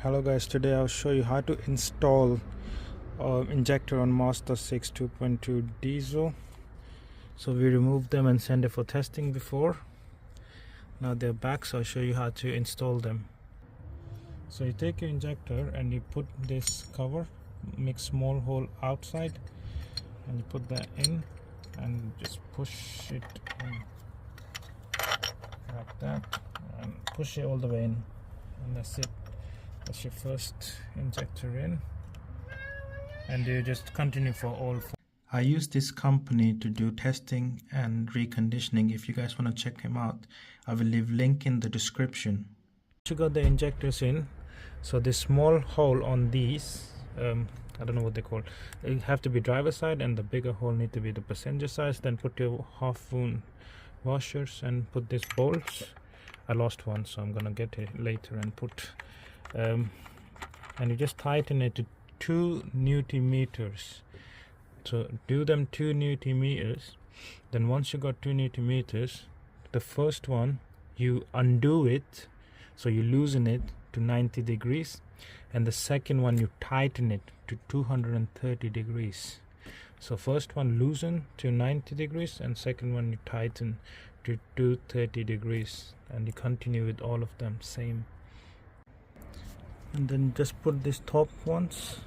Hello guys, today I'll show you how to install injector on Mazda 6 2.2 diesel. So we removed them and sent it for testing before. Now they're back, so I'll show you how to install them. So you take your injector and you put this cover, make small hole outside, and you put that in and just push it in like that and push it all the way in, and that's it. That's your first injector in, and you just continue for all four. I use this company to do testing and reconditioning. If you guys want to check him out, I will leave link in the description. You got the injectors in, so this small hole on these, I don't know what they call it, have to be driver side, and the bigger hole need to be the passenger side. Then put your half wound washers and put these bolts. I lost one, so I'm gonna get it later and put and you just tighten it to 2 Newton meters. So do them 2 Newton meters. Then once you got 2 Newton meters, the first one you undo it, so you loosen it to 90 degrees, and the second one you tighten it to 230 degrees. So first one loosen to 90 degrees and second one you tighten to 230 degrees, and you continue with all of them same. And then just put these top ones,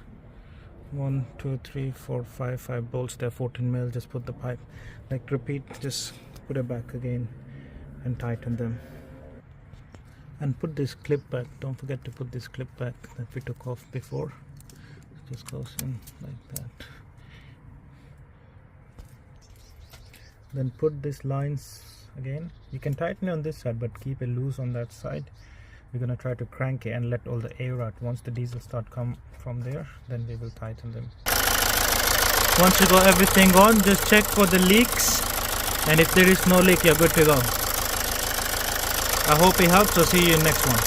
1 2 3 4 5 bolts. They're 14 mil. Just put the pipe, like repeat, just put it back again and tighten them, and put this clip back. Don't forget to put this clip back that we took off before. It just goes in like that. Then put these lines again. You can tighten it on this side, but keep it loose on that side. We're gonna try to crank it and let all the air out. Once the diesel start come from there, then we will tighten them. Once you got everything on, just check for the leaks, and if there is no leak, you're good to go. I hope it helps. So see you in next one.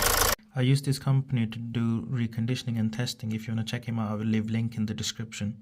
I use this company to do reconditioning and testing. If you want to check him out, I will leave link in the description.